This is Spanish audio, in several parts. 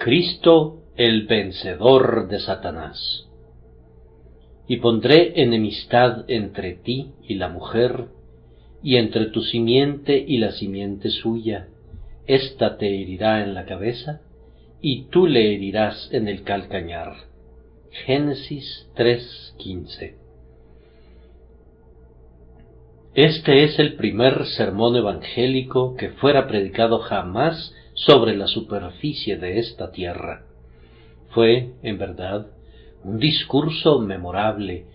Cristo el vencedor de Satanás. Y pondré enemistad entre ti y la mujer, y entre tu simiente y la simiente suya. Ésta te herirá en la cabeza, y tú le herirás en el calcañar. Génesis 3:15. Este es el primer sermón evangélico que fuera predicado jamás sobre la superficie de esta tierra. Fue, en verdad, un discurso memorable,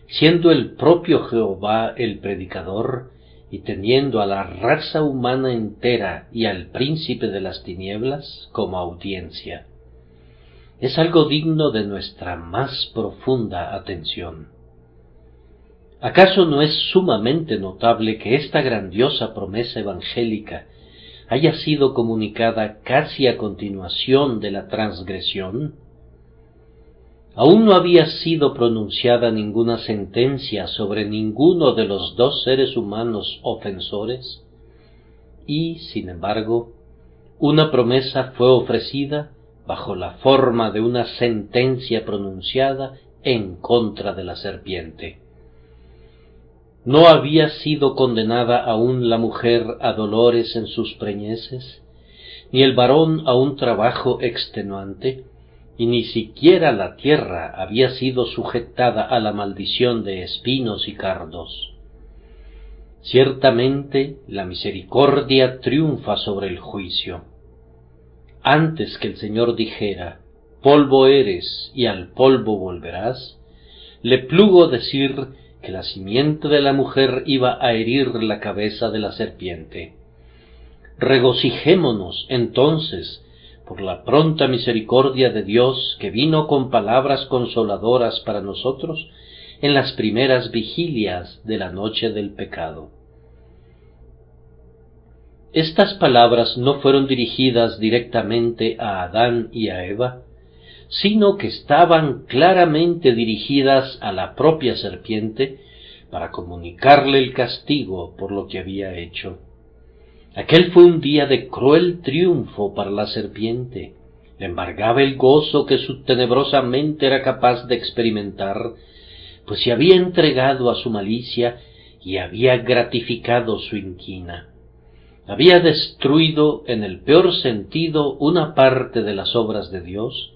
siendo el propio Jehová el predicador y teniendo a la raza humana entera y al príncipe de las tinieblas como audiencia. Es algo digno de nuestra más profunda atención. ¿Acaso no es sumamente notable que esta grandiosa promesa evangélica haya sido comunicada casi a continuación de la transgresión? Aún no había sido pronunciada ninguna sentencia sobre ninguno de los dos seres humanos ofensores, y, sin embargo, una promesa fue ofrecida bajo la forma de una sentencia pronunciada en contra de la serpiente. ¿No había sido condenada aún la mujer a dolores en sus preñeces, ni el varón a un trabajo extenuante, y ni siquiera la tierra había sido sujetada a la maldición de espinos y cardos? Ciertamente la misericordia triunfa sobre el juicio. Antes que el Señor dijera, polvo eres y al polvo volverás, le plugo decir que la simiente de la mujer iba a herir la cabeza de la serpiente. Regocijémonos, entonces, por la pronta misericordia de Dios que vino con palabras consoladoras para nosotros en las primeras vigilias de la noche del pecado. Estas palabras no fueron dirigidas directamente a Adán y a Eva, sino que estaban claramente dirigidas a la propia serpiente para comunicarle el castigo por lo que había hecho. Aquel fue un día de cruel triunfo para la serpiente. Le embargaba el gozo que su tenebrosa mente era capaz de experimentar, pues se había entregado a su malicia y había gratificado su inquina. Había destruido en el peor sentido una parte de las obras de Dios,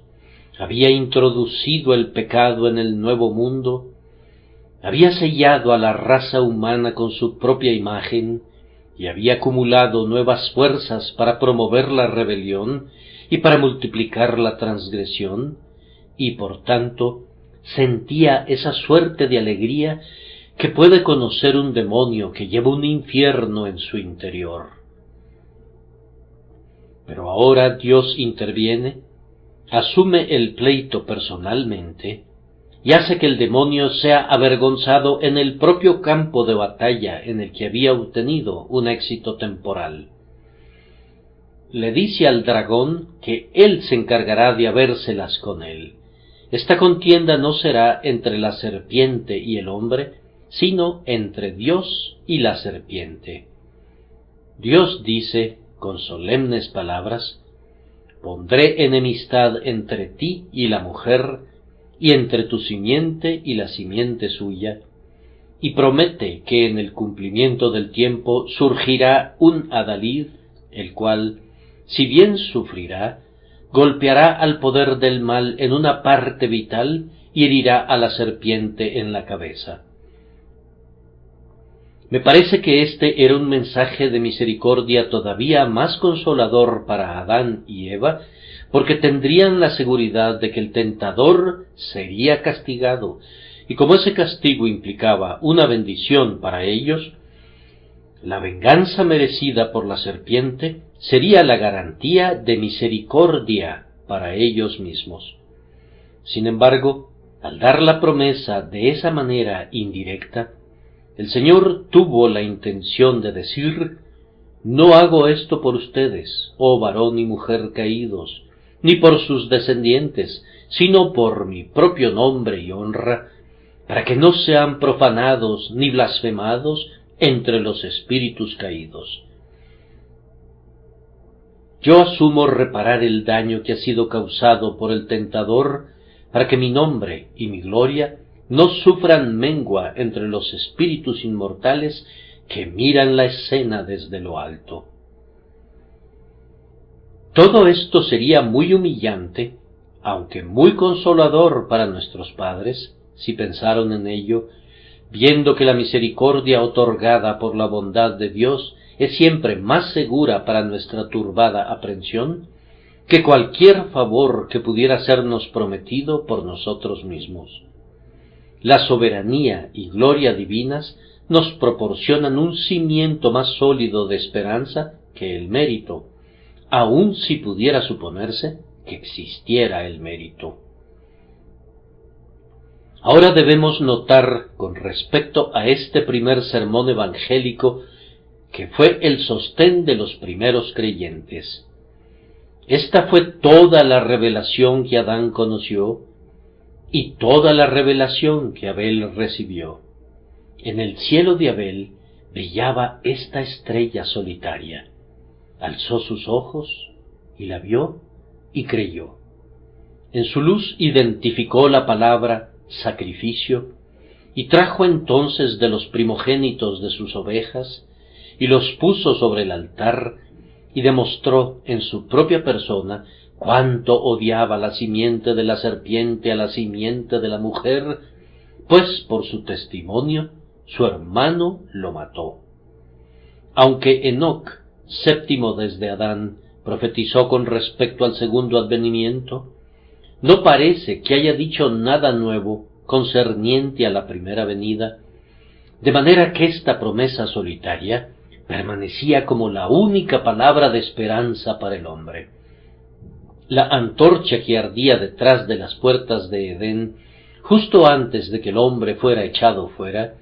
había introducido el pecado en el nuevo mundo, había sellado a la raza humana con su propia imagen y había acumulado nuevas fuerzas para promover la rebelión y para multiplicar la transgresión, y por tanto sentía esa suerte de alegría que puede conocer un demonio que lleva un infierno en su interior. Pero ahora Dios interviene, asume el pleito personalmente y hace que el demonio sea avergonzado en el propio campo de batalla en el que había obtenido un éxito temporal. Le dice al dragón que él se encargará de habérselas con él. Esta contienda no será entre la serpiente y el hombre, sino entre Dios y la serpiente. Dios dice con solemnes palabras, pondré enemistad entre ti y la mujer, y entre tu simiente y la simiente suya, y promete que en el cumplimiento del tiempo surgirá un adalid, el cual, si bien sufrirá, golpeará al poder del mal en una parte vital y herirá a la serpiente en la cabeza. Me parece que este era un mensaje de misericordia todavía más consolador para Adán y Eva, porque tendrían la seguridad de que el tentador sería castigado, y como ese castigo implicaba una bendición para ellos, la venganza merecida por la serpiente sería la garantía de misericordia para ellos mismos. Sin embargo, al dar la promesa de esa manera indirecta, el Señor tuvo la intención de decir, no hago esto por ustedes, oh varón y mujer caídos, ni por sus descendientes, sino por mi propio nombre y honra, para que no sean profanados ni blasfemados entre los espíritus caídos. yo asumo reparar el daño que ha sido causado por el tentador, para que mi nombre y mi gloria no sufran mengua entre los espíritus inmortales que miran la escena desde lo alto. Todo esto sería muy humillante, aunque muy consolador para nuestros padres, si pensaron en ello, viendo que la misericordia otorgada por la bondad de Dios es siempre más segura para nuestra turbada aprensión que cualquier favor que pudiera sernos prometido por nosotros mismos. La soberanía y gloria divinas nos proporcionan un cimiento más sólido de esperanza que el mérito, aun si pudiera suponerse que existiera el mérito. Ahora debemos notar con respecto a este primer sermón evangélico que fue el sostén de los primeros creyentes. Esta fue toda la revelación que Adán conoció y toda la revelación que Abel recibió. En el cielo de Abel brillaba esta estrella solitaria. Alzó sus ojos y la vio y creyó. En su luz identificó la palabra sacrificio y trajo entonces de los primogénitos de sus ovejas y los puso sobre el altar y demostró en su propia persona cuánto odiaba la simiente de la serpiente a la simiente de la mujer, pues por su testimonio su hermano lo mató. Aunque Enoc, séptimo desde Adán, profetizó con respecto al segundo advenimiento, no parece que haya dicho nada nuevo concerniente a la primera venida, de manera que esta promesa solitaria permanecía como la única palabra de esperanza para el hombre. La antorcha que ardía detrás de las puertas de Edén, justo antes de que el hombre fuera echado fuera,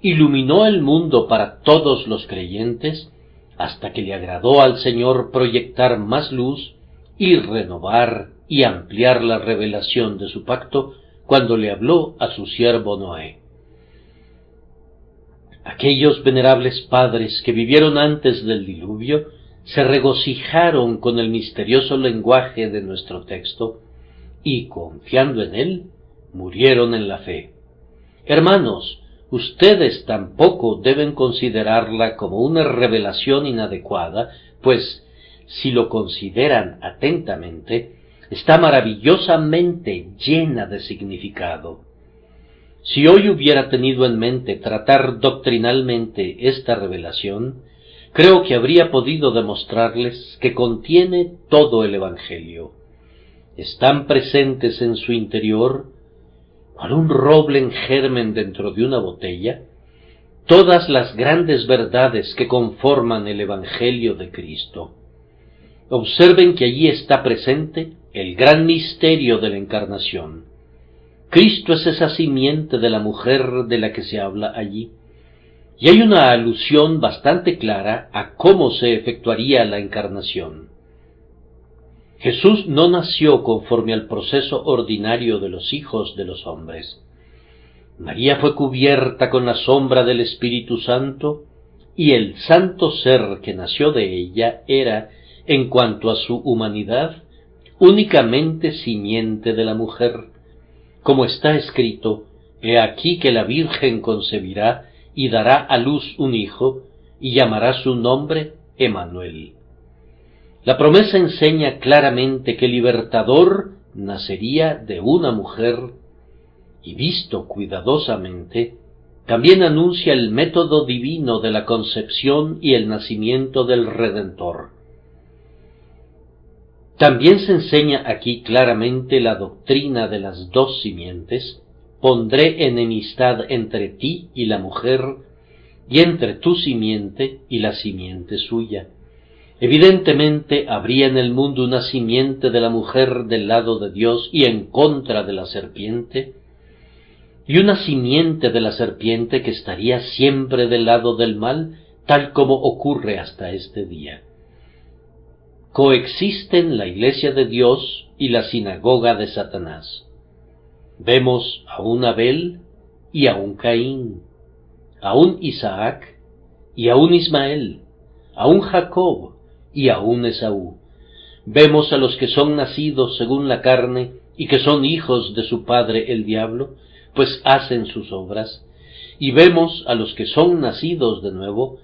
iluminó el mundo para todos los creyentes, hasta que le agradó al Señor proyectar más luz y renovar y ampliar la revelación de su pacto cuando le habló a su siervo Noé. Aquellos venerables padres que vivieron antes del diluvio se regocijaron con el misterioso lenguaje de nuestro texto y, confiando en él, murieron en la fe. Hermanos, ustedes tampoco deben considerarla como una revelación inadecuada, pues, si lo consideran atentamente, está maravillosamente llena de significado. Si hoy hubiera tenido en mente tratar doctrinalmente esta revelación, creo que habría podido demostrarles que contiene todo el Evangelio. Están presentes en su interior, cual un roble en germen dentro de una botella, todas las grandes verdades que conforman el Evangelio de Cristo. Observen que allí está presente el gran misterio de la encarnación. Cristo es esa simiente de la mujer de la que se habla allí, y hay una alusión bastante clara a cómo se efectuaría la encarnación. Jesús no nació conforme al proceso ordinario de los hijos de los hombres. María fue cubierta con la sombra del Espíritu Santo, y el santo ser que nació de ella era, en cuanto a su humanidad, únicamente simiente de la mujer. Como está escrito, he aquí que la Virgen concebirá y dará a luz un hijo, y llamará su nombre Emmanuel. La promesa enseña claramente que el libertador nacería de una mujer, y visto cuidadosamente, también anuncia el método divino de la concepción y el nacimiento del Redentor. También se enseña aquí claramente la doctrina de las dos simientes: pondré enemistad entre ti y la mujer, y entre tu simiente y la simiente suya. Evidentemente habría en el mundo una simiente de la mujer del lado de Dios y en contra de la serpiente, y una simiente de la serpiente que estaría siempre del lado del mal, tal como ocurre hasta este día. Coexisten la Iglesia de Dios y la sinagoga de Satanás. Vemos a un Abel y a un Caín, a un Isaac y a un Ismael, a un Jacob y a un Esaú, Vemos a los que son nacidos según la carne y que son hijos de su padre el diablo, pues hacen sus obras, y vemos a los que son nacidos de nuevo,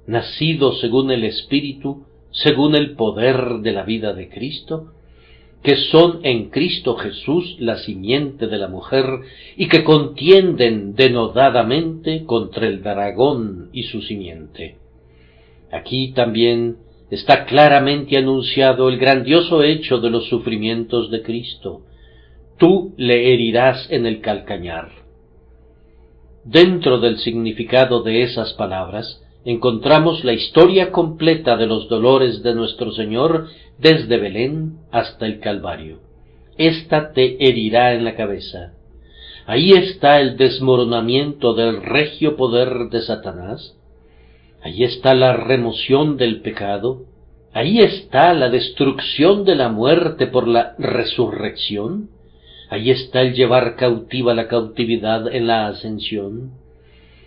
nacidos según el Espíritu, según el poder de la vida de Cristo, que son en Cristo Jesús la simiente de la mujer y que contienden denodadamente contra el dragón y su simiente. Aquí también está claramente anunciado el grandioso hecho de los sufrimientos de Cristo. Tú le herirás en el calcañar. Dentro del significado de esas palabras encontramos la historia completa de los dolores de nuestro Señor desde Belén hasta el Calvario. Ésta te herirá en la cabeza. Ahí está el desmoronamiento del regio poder de Satanás. Ahí está la remoción del pecado. Ahí está la destrucción de la muerte por la resurrección. Ahí está el llevar cautiva la cautividad en la ascensión.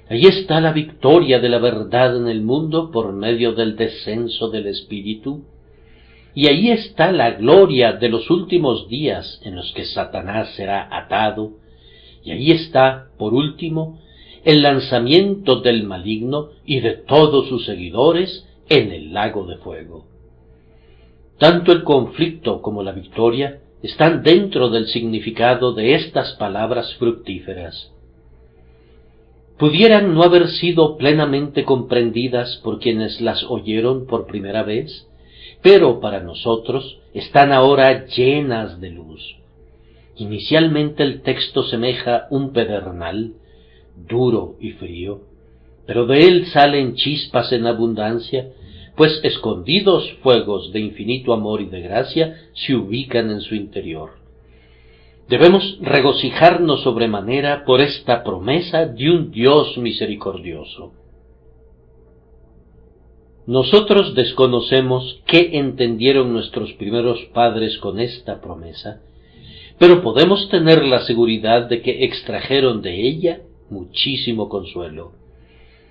Ahí está la victoria de la verdad en el mundo por medio del descenso del Espíritu. Y ahí está la gloria de los últimos días en los que Satanás será atado. Y ahí está, por último, el lanzamiento del maligno y de todos sus seguidores en el lago de fuego. Tanto el conflicto como la victoria están dentro del significado de estas palabras fructíferas. Pudieran no haber sido plenamente comprendidas por quienes las oyeron por primera vez, pero para nosotros están ahora llenas de luz. Inicialmente el texto semeja un pedernal, duro y frío, pero de él salen chispas en abundancia, pues escondidos fuegos de infinito amor y de gracia se ubican en su interior. Debemos regocijarnos sobremanera por esta promesa de un Dios misericordioso. Nosotros desconocemos qué entendieron nuestros primeros padres con esta promesa, pero podemos tener la seguridad de que extrajeron de ella muchísimo consuelo.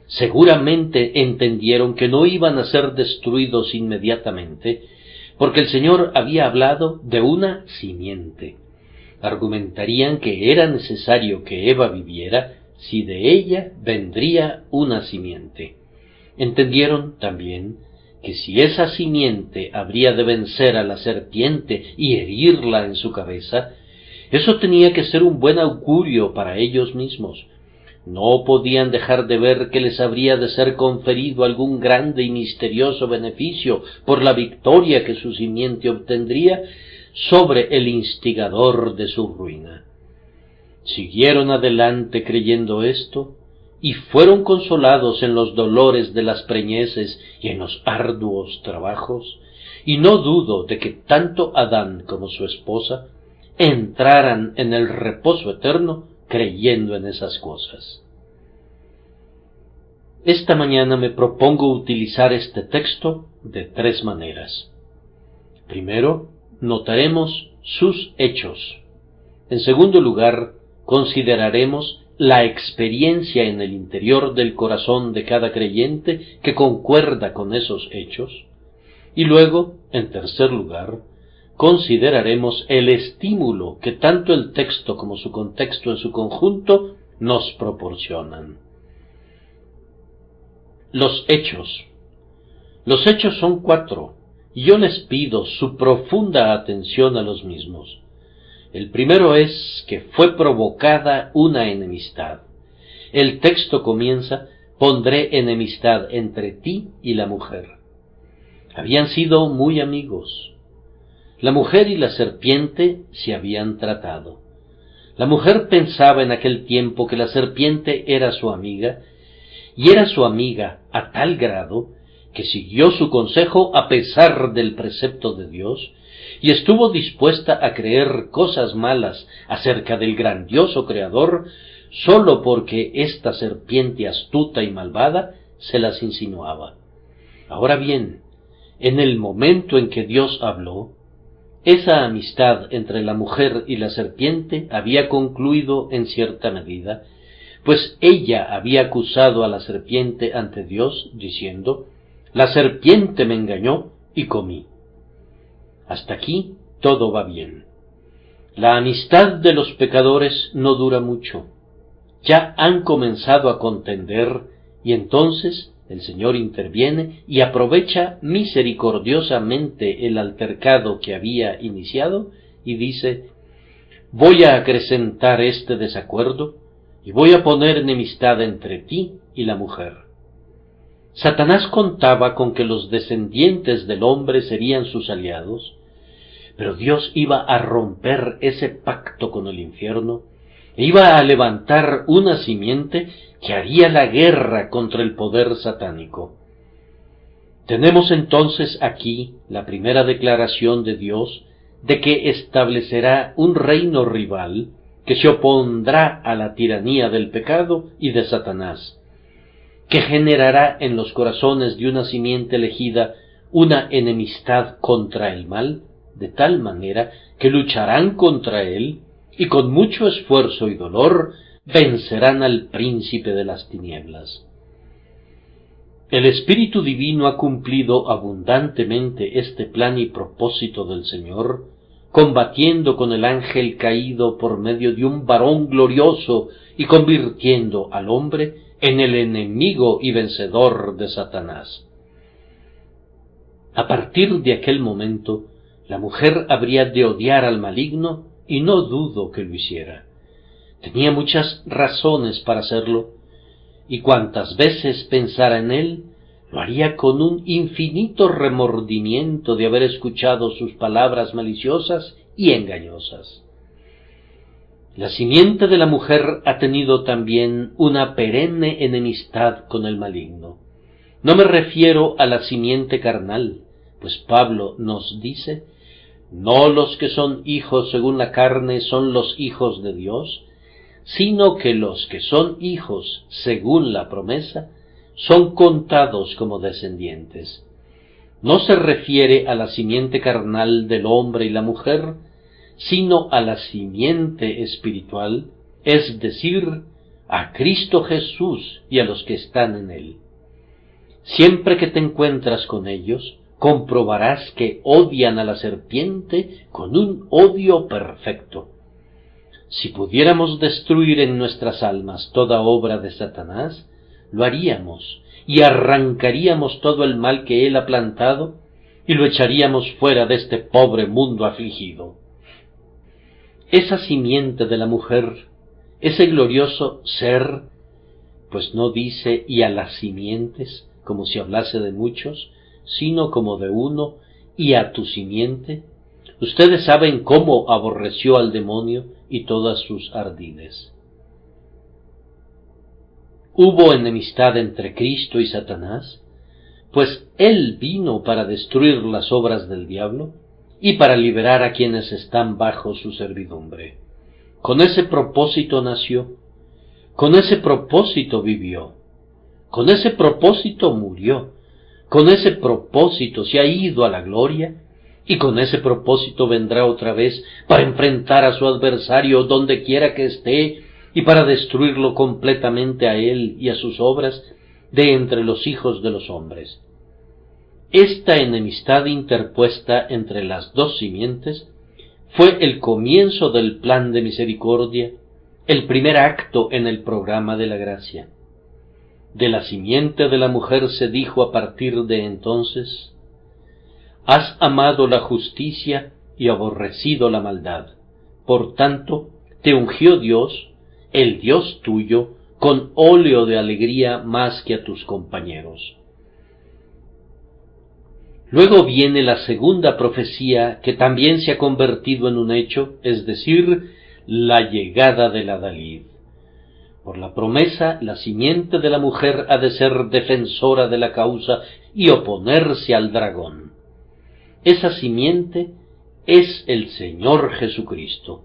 Seguramente entendieron que no iban a ser destruidos inmediatamente, porque el Señor había hablado de una simiente. Argumentarían que era necesario que Eva viviera si de ella vendría una simiente. Entendieron también que si esa simiente habría de vencer a la serpiente y herirla en su cabeza, eso tenía que ser un buen augurio para ellos mismos. No podían dejar de ver que les habría de ser conferido algún grande y misterioso beneficio por la victoria que su simiente obtendría sobre el instigador de su ruina. Siguieron adelante creyendo esto, y fueron consolados en los dolores de las preñeces y en los arduos trabajos, y no dudo de que tanto Adán como su esposa entraran en el reposo eterno creyendo en esas cosas. Esta mañana me propongo utilizar este texto de tres maneras. Primero, notaremos sus hechos. En segundo lugar, consideraremos la experiencia en el interior del corazón de cada creyente que concuerda con esos hechos. Y luego, en tercer lugar, consideraremos el estímulo que tanto el texto como su contexto en su conjunto nos proporcionan. Los hechos. Los hechos son 4, y yo les pido su profunda atención a los mismos. El primero es que fue provocada una enemistad. El texto comienza: pondré enemistad entre ti y la mujer. Habían sido muy amigos. La mujer y la serpiente se habían tratado. La mujer pensaba en aquel tiempo que la serpiente era su amiga, y era su amiga a tal grado que siguió su consejo a pesar del precepto de Dios, y estuvo dispuesta a creer cosas malas acerca del grandioso Creador, sólo porque esta serpiente astuta y malvada se las insinuaba. Ahora bien, en el momento en que Dios habló, esa amistad entre la mujer y la serpiente había concluido en cierta medida, pues ella había acusado a la serpiente ante Dios, diciendo: la serpiente me engañó y comí. Hasta aquí todo va bien. La amistad de los pecadores no dura mucho. Ya han comenzado a contender y entonces el Señor interviene y aprovecha misericordiosamente el altercado que había iniciado y dice: voy a acrecentar este desacuerdo y voy a poner enemistad entre ti y la mujer. Satanás contaba con que los descendientes del hombre serían sus aliados, pero Dios iba a romper ese pacto con el infierno e iba a levantar una simiente que haría la guerra contra el poder satánico. Tenemos entonces aquí la primera declaración de Dios de que establecerá un reino rival que se opondrá a la tiranía del pecado y de Satanás, que generará en los corazones de una simiente elegida una enemistad contra el mal, de tal manera que lucharán contra él y con mucho esfuerzo y dolor vencerán al príncipe de las tinieblas. El Espíritu Divino ha cumplido abundantemente este plan y propósito del Señor, combatiendo con el ángel caído por medio de un varón glorioso y convirtiendo al hombre en el enemigo y vencedor de Satanás. A partir de aquel momento, la mujer habría de odiar al maligno y no dudo que lo hiciera. Tenía muchas razones para hacerlo, y cuantas veces pensara en él, lo haría con un infinito remordimiento de haber escuchado sus palabras maliciosas y engañosas. La simiente de la mujer ha tenido también una perenne enemistad con el maligno. No me refiero a la simiente carnal, pues Pablo nos dice: no los que son hijos según la carne son los hijos de Dios, sino que los que son hijos según la promesa son contados como descendientes. No se refiere a la simiente carnal del hombre y la mujer, sino a la simiente espiritual, es decir, a Cristo Jesús y a los que están en él. Siempre que te encuentras con ellos, comprobarás que odian a la serpiente con un odio perfecto. Si pudiéramos destruir en nuestras almas toda obra de Satanás, lo haríamos y arrancaríamos todo el mal que él ha plantado y lo echaríamos fuera de este pobre mundo afligido. Esa simiente de la mujer, ese glorioso ser, pues no dice y a las simientes, como si hablase de muchos, sino como de uno, y a tu simiente. Ustedes saben cómo aborreció al demonio y todas sus ardides. ¿Hubo enemistad entre Cristo y Satanás? Pues él vino para destruir las obras del diablo y para liberar a quienes están bajo su servidumbre. Con ese propósito nació, con ese propósito vivió, con ese propósito murió, con ese propósito se ha ido a la gloria, y con ese propósito vendrá otra vez para enfrentar a su adversario donde quiera que esté y para destruirlo completamente a él y a sus obras de entre los hijos de los hombres. Esta enemistad interpuesta entre las dos simientes fue el comienzo del plan de misericordia, el primer acto en el programa de la gracia. De la simiente de la mujer se dijo a partir de entonces: has amado la justicia y aborrecido la maldad. Por tanto, te ungió Dios, el Dios tuyo, con óleo de alegría más que a tus compañeros. Luego viene la segunda profecía que también se ha convertido en un hecho, es decir, la llegada del adalid. Por la promesa, la simiente de la mujer ha de ser defensora de la causa y oponerse al dragón. Esa simiente es el Señor Jesucristo.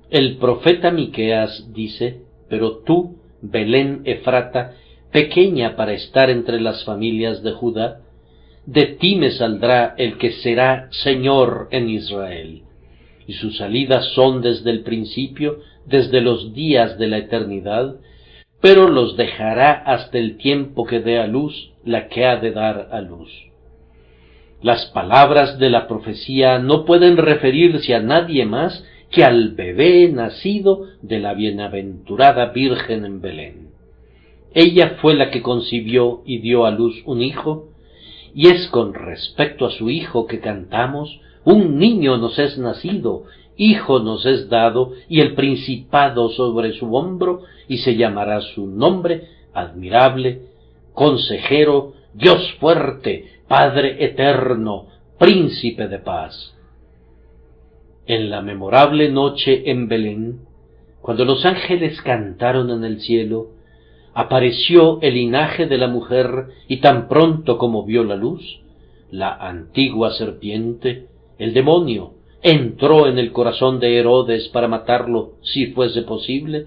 El profeta Miqueas dice: pero tú, Belén Efrata, pequeña para estar entre las familias de Judá, de ti me saldrá el que será Señor en Israel, y sus salidas son desde el principio, desde los días de la eternidad, pero los dejará hasta el tiempo que dé a luz la que ha de dar a luz. Las palabras de la profecía no pueden referirse a nadie más que al bebé nacido de la bienaventurada Virgen en Belén. Ella fue la que concibió y dio a luz un hijo, y es con respecto a su hijo que cantamos: un niño nos es nacido, hijo nos es dado, y el principado sobre su hombro, y se llamará su nombre admirable, consejero, Dios fuerte, Padre eterno, príncipe de paz. En la memorable noche en Belén, cuando los ángeles cantaron en el cielo, apareció el linaje de la mujer, y tan pronto como vio la luz, la antigua serpiente, el demonio, entró en el corazón de Herodes para matarlo si fuese posible,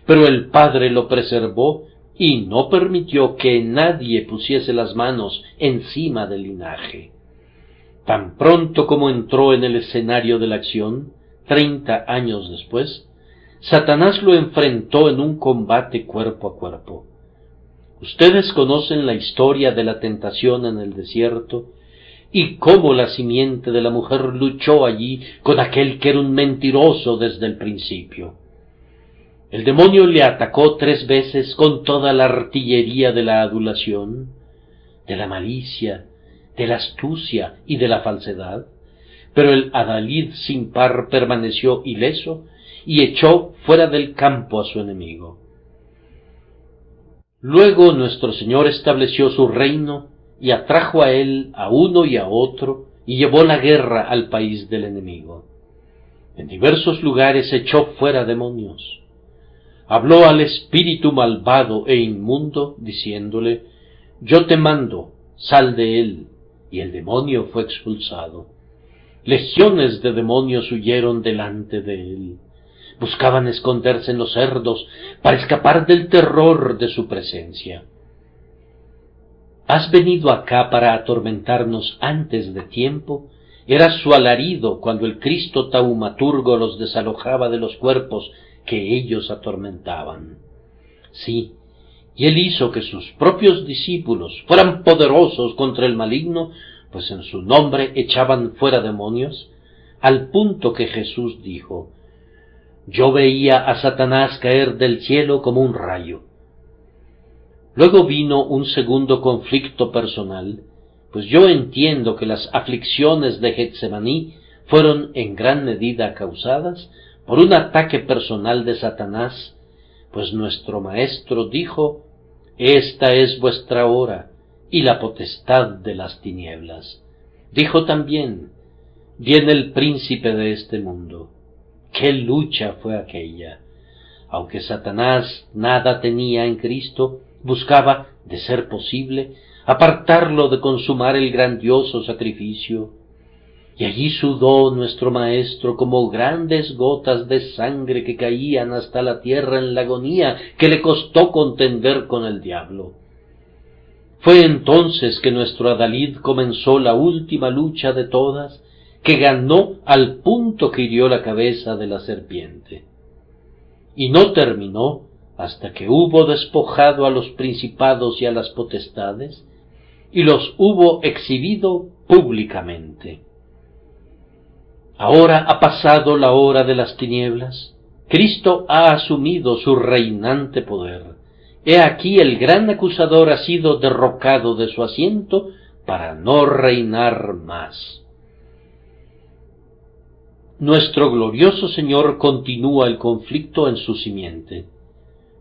pero el Padre lo preservó y no permitió que nadie pusiese las manos encima del linaje. Tan pronto como entró en el escenario de la acción, 30 años después, Satanás lo enfrentó en un combate cuerpo a cuerpo. Ustedes conocen la historia de la tentación en el desierto y cómo la simiente de la mujer luchó allí con aquel que era un mentiroso desde el principio. El demonio le atacó 3 veces con toda la artillería de la adulación, de la malicia, de la astucia y de la falsedad, pero el adalid sin par permaneció ileso y echó fuera del campo a su enemigo. Luego nuestro Señor estableció su reino y atrajo a él a uno y a otro y llevó la guerra al país del enemigo. En diversos lugares echó fuera demonios. Habló al espíritu malvado e inmundo, diciéndole: yo te mando, sal de él, y el demonio fue expulsado. Legiones de demonios huyeron delante de él. Buscaban esconderse en los cerdos para escapar del terror de su presencia. ¿Has venido acá para atormentarnos antes de tiempo? Era su alarido cuando el Cristo taumaturgo los desalojaba de los cuerpos que ellos atormentaban. Sí, y él hizo que sus propios discípulos fueran poderosos contra el maligno, pues en su nombre echaban fuera demonios, al punto que Jesús dijo: yo veía a Satanás caer del cielo como un rayo. Luego vino un segundo conflicto personal, pues yo entiendo que las aflicciones de Getsemaní fueron en gran medida causadas por un ataque personal de Satanás, pues nuestro Maestro dijo: esta es vuestra hora y la potestad de las tinieblas. Dijo también: viene el príncipe de este mundo. ¡Qué lucha fue aquella! Aunque Satanás nada tenía en Cristo, buscaba, de ser posible, apartarlo de consumar el grandioso sacrificio. Y allí sudó nuestro Maestro como grandes gotas de sangre que caían hasta la tierra en la agonía que le costó contender con el diablo. Fue entonces que nuestro adalid comenzó la última lucha de todas, que ganó al punto que hirió la cabeza de la serpiente. Y no terminó hasta que hubo despojado a los principados y a las potestades, y los hubo exhibido públicamente. Ahora ha pasado la hora de las tinieblas, Cristo ha asumido su reinante poder. He aquí el gran acusador ha sido derrocado de su asiento para no reinar más. Nuestro glorioso Señor continúa el conflicto en su simiente.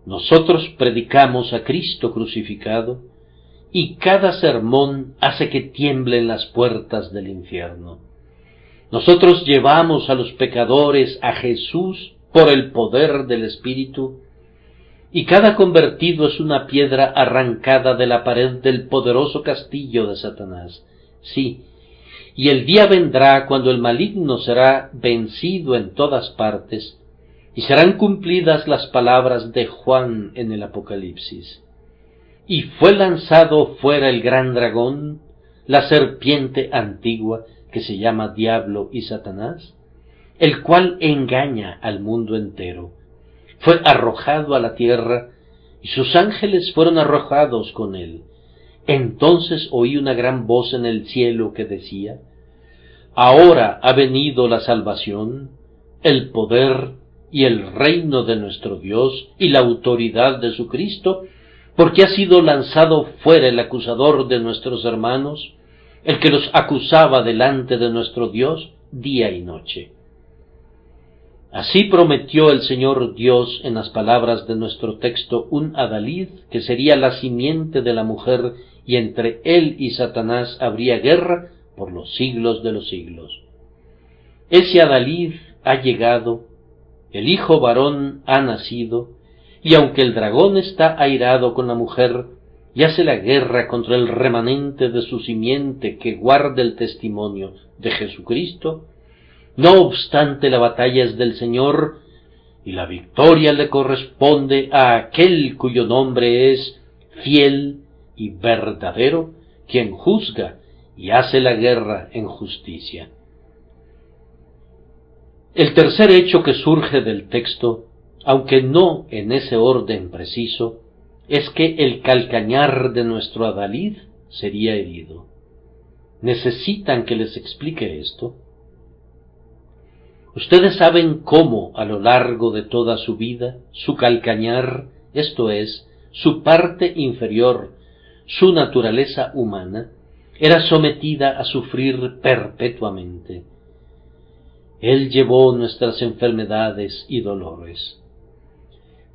Nosotros predicamos a Cristo crucificado, y cada sermón hace que tiemblen las puertas del infierno. Nosotros llevamos a los pecadores a Jesús por el poder del Espíritu, y cada convertido es una piedra arrancada de la pared del poderoso castillo de Satanás. Sí, y el día vendrá cuando el maligno será vencido en todas partes, y serán cumplidas las palabras de Juan en el Apocalipsis. Y fue lanzado fuera el gran dragón, la serpiente antigua, que se llama Diablo y Satanás, el cual engaña al mundo entero. Fue arrojado a la tierra, y sus ángeles fueron arrojados con él. Entonces oí una gran voz en el cielo que decía: Ahora ha venido la salvación, el poder y el reino de nuestro Dios y la autoridad de su Cristo, porque ha sido lanzado fuera el acusador de nuestros hermanos, el que los acusaba delante de nuestro Dios día y noche. Así prometió el Señor Dios en las palabras de nuestro texto un adalid que sería la simiente de la mujer, y entre él y Satanás habría guerra por los siglos de los siglos. Ese adalid ha llegado, el hijo varón ha nacido, y aunque el dragón está airado con la mujer, y hace la guerra contra el remanente de su simiente que guarda el testimonio de Jesucristo, no obstante la batalla es del Señor, y la victoria le corresponde a aquel cuyo nombre es fiel y verdadero, quien juzga y hace la guerra en justicia. El tercer hecho que surge del texto, aunque no en ese orden preciso, es que el calcañar de nuestro adalid sería herido. ¿Necesitan que les explique esto? Ustedes saben cómo, a lo largo de toda su vida, su calcañar, esto es, su parte inferior, su naturaleza humana, era sometida a sufrir perpetuamente. Él llevó nuestras enfermedades y dolores.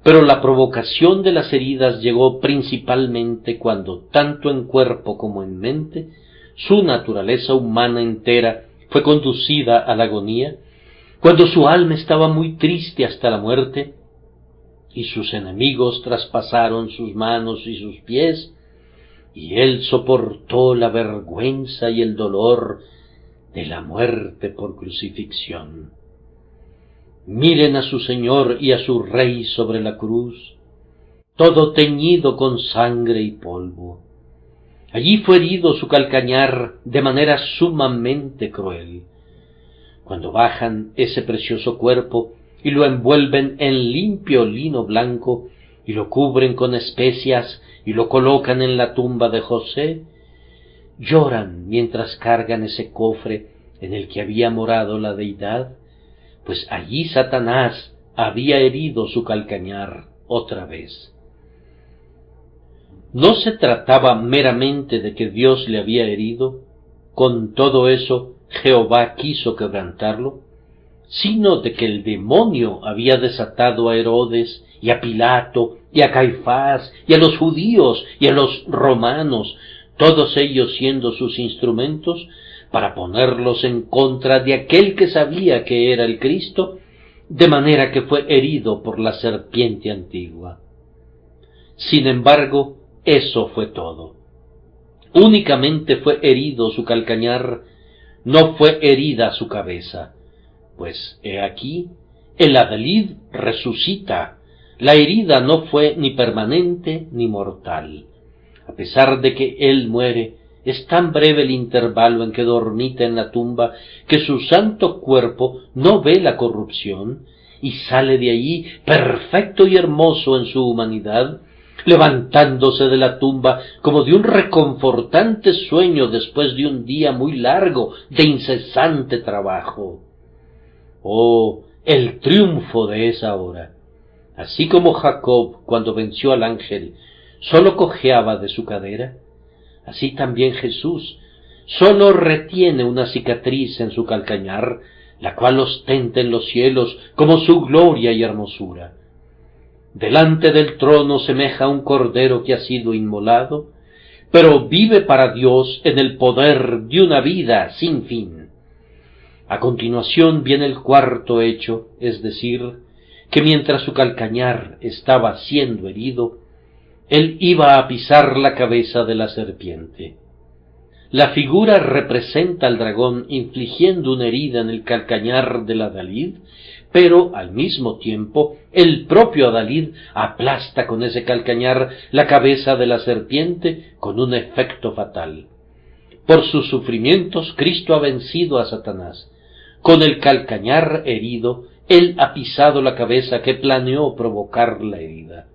Pero la provocación de las heridas llegó principalmente cuando, tanto en cuerpo como en mente, su naturaleza humana entera fue conducida a la agonía, cuando su alma estaba muy triste hasta la muerte, y sus enemigos traspasaron sus manos y sus pies, y él soportó la vergüenza y el dolor de la muerte por crucifixión. Miren a su Señor y a su Rey sobre la cruz, todo teñido con sangre y polvo. Allí fue herido su calcañar de manera sumamente cruel. Cuando bajan ese precioso cuerpo y lo envuelven en limpio lino blanco y lo cubren con especias y lo colocan en la tumba de José, lloran mientras cargan ese cofre en el que había morado la deidad, pues allí Satanás había herido su calcañar otra vez. No se trataba meramente de que Dios le había herido, con todo eso Jehová quiso quebrantarlo, sino de que el demonio había desatado a Herodes y a Pilato y a Caifás y a los judíos y a los romanos, todos ellos siendo sus instrumentos, para ponerlos en contra de aquel que sabía que era el Cristo, de manera que fue herido por la serpiente antigua. Sin embargo, eso fue todo. Únicamente fue herido su calcañar, no fue herida su cabeza, pues he aquí, el adalid resucita. La herida no fue ni permanente ni mortal. A pesar de que él muere, es tan breve el intervalo en que dormita en la tumba que su santo cuerpo no ve la corrupción y sale de allí perfecto y hermoso en su humanidad, levantándose de la tumba como de un reconfortante sueño después de un día muy largo de incesante trabajo. Oh, el triunfo de esa hora. Así como Jacob, cuando venció al ángel, sólo cojeaba de su cadera, así también Jesús sólo retiene una cicatriz en su calcañar, la cual ostenta en los cielos como su gloria y hermosura. Delante del trono semeja un cordero que ha sido inmolado, pero vive para Dios en el poder de una vida sin fin. A continuación viene el cuarto hecho, es decir, que mientras su calcañar estaba siendo herido, él iba a pisar la cabeza de la serpiente. La figura representa al dragón infligiendo una herida en el calcañar del adalid, pero al mismo tiempo el propio adalid aplasta con ese calcañar la cabeza de la serpiente con un efecto fatal. Por sus sufrimientos Cristo ha vencido a Satanás. Con el calcañar herido, él ha pisado la cabeza que planeó provocar la herida.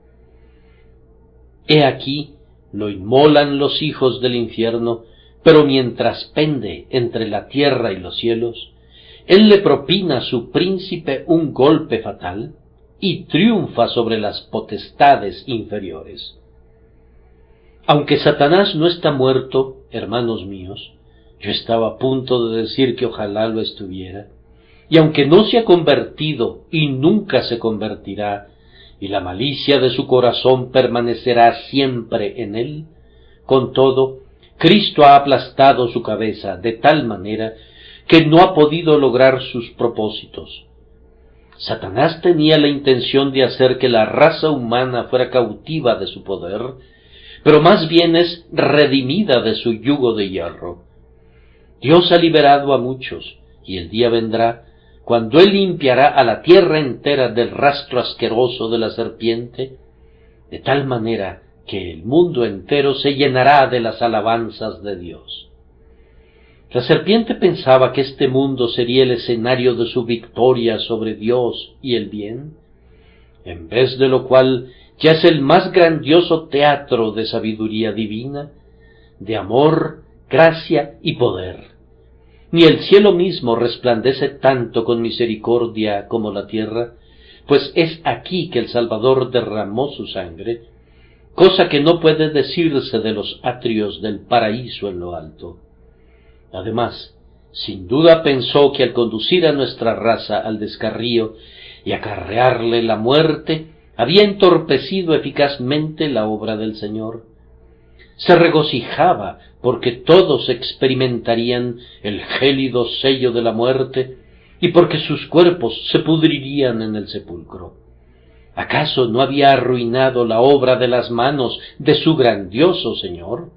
He aquí lo inmolan los hijos del infierno, pero mientras pende entre la tierra y los cielos, él le propina a su príncipe un golpe fatal y triunfa sobre las potestades inferiores. Aunque Satanás no está muerto, hermanos míos, yo estaba a punto de decir que ojalá lo estuviera, y aunque no se ha convertido y nunca se convertirá, y la malicia de su corazón permanecerá siempre en él, con todo, Cristo ha aplastado su cabeza de tal manera que no ha podido lograr sus propósitos. Satanás tenía la intención de hacer que la raza humana fuera cautiva de su poder, pero más bien es redimida de su yugo de hierro. Dios ha liberado a muchos, y el día vendrá cuando Él limpiará a la tierra entera del rastro asqueroso de la serpiente, de tal manera que el mundo entero se llenará de las alabanzas de Dios. La serpiente pensaba que este mundo sería el escenario de su victoria sobre Dios y el bien, en vez de lo cual ya es el más grandioso teatro de sabiduría divina, de amor, gracia y poder. Ni el cielo mismo resplandece tanto con misericordia como la tierra, pues es aquí que el Salvador derramó su sangre, cosa que no puede decirse de los atrios del paraíso en lo alto. Además, sin duda pensó que al conducir a nuestra raza al descarrío y acarrearle la muerte, había entorpecido eficazmente la obra del Señor. Se regocijaba porque todos experimentarían el gélido sello de la muerte y porque sus cuerpos se pudrirían en el sepulcro. ¿Acaso no había arruinado la obra de las manos de su grandioso Señor?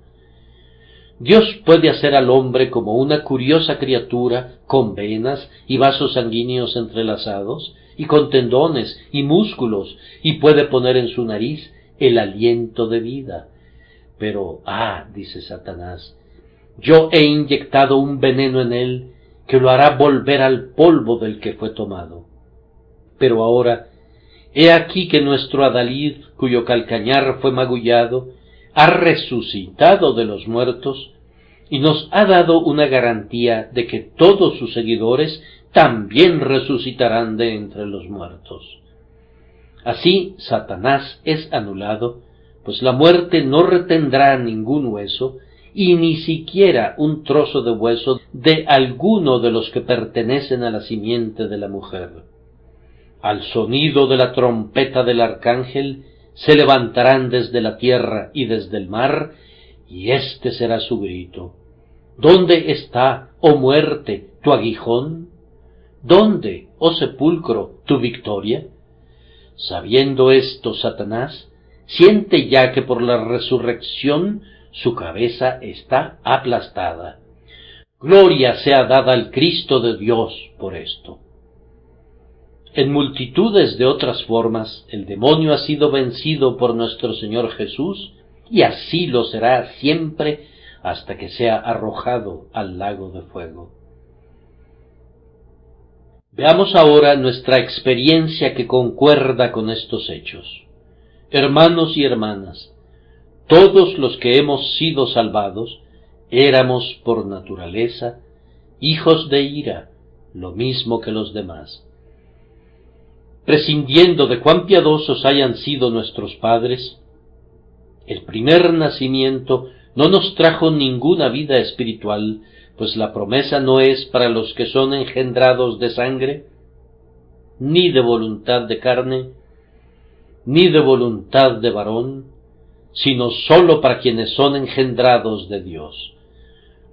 Dios puede hacer al hombre como una curiosa criatura con venas y vasos sanguíneos entrelazados, y con tendones y músculos, y puede poner en su nariz el aliento de vida. Pero, dice Satanás, yo he inyectado un veneno en él que lo hará volver al polvo del que fue tomado. Pero ahora, he aquí que nuestro adalid, cuyo calcañar fue magullado, ha resucitado de los muertos y nos ha dado una garantía de que todos sus seguidores también resucitarán de entre los muertos. Así Satanás es anulado, pues la muerte no retendrá ningún hueso y ni siquiera un trozo de hueso de alguno de los que pertenecen a la simiente de la mujer. Al sonido de la trompeta del arcángel se levantarán desde la tierra y desde el mar, y este será su grito. ¿Dónde está, oh muerte, tu aguijón? ¿Dónde, oh sepulcro, tu victoria? Sabiendo esto, Satanás siente ya que por la resurrección su cabeza está aplastada. Gloria sea dada al Cristo de Dios por esto. En multitudes de otras formas, el demonio ha sido vencido por nuestro Señor Jesús, y así lo será siempre hasta que sea arrojado al lago de fuego. Veamos ahora nuestra experiencia que concuerda con estos hechos. Hermanos y hermanas, todos los que hemos sido salvados, éramos por naturaleza hijos de ira, lo mismo que los demás. Prescindiendo de cuán piadosos hayan sido nuestros padres, el primer nacimiento no nos trajo ninguna vida espiritual, pues la promesa no es para los que son engendrados de sangre, ni de voluntad de carne, ni de voluntad de varón, sino sólo para quienes son engendrados de Dios.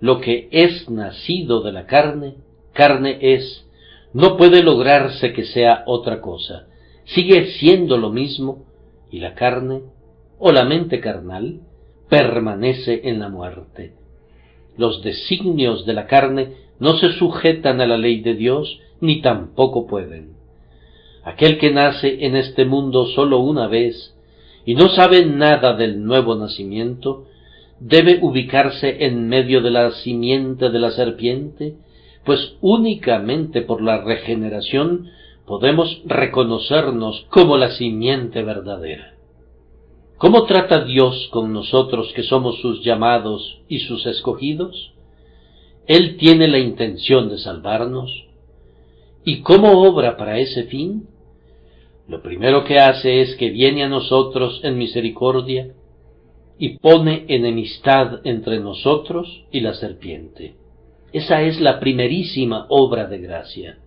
Lo que es nacido de la carne, carne es, no puede lograrse que sea otra cosa, sigue siendo lo mismo, y la carne, o la mente carnal, permanece en la muerte. Los designios de la carne no se sujetan a la ley de Dios, ni tampoco pueden. Aquel que nace en este mundo solo una vez, y no sabe nada del nuevo nacimiento, debe ubicarse en medio de la simiente de la serpiente, pues únicamente por la regeneración podemos reconocernos como la simiente verdadera. ¿Cómo trata Dios con nosotros que somos sus llamados y sus escogidos? Él tiene la intención de salvarnos. ¿Y cómo obra para ese fin? Lo primero que hace es que viene a nosotros en misericordia y pone enemistad entre nosotros y la serpiente. Esa es la primerísima obra de gracia.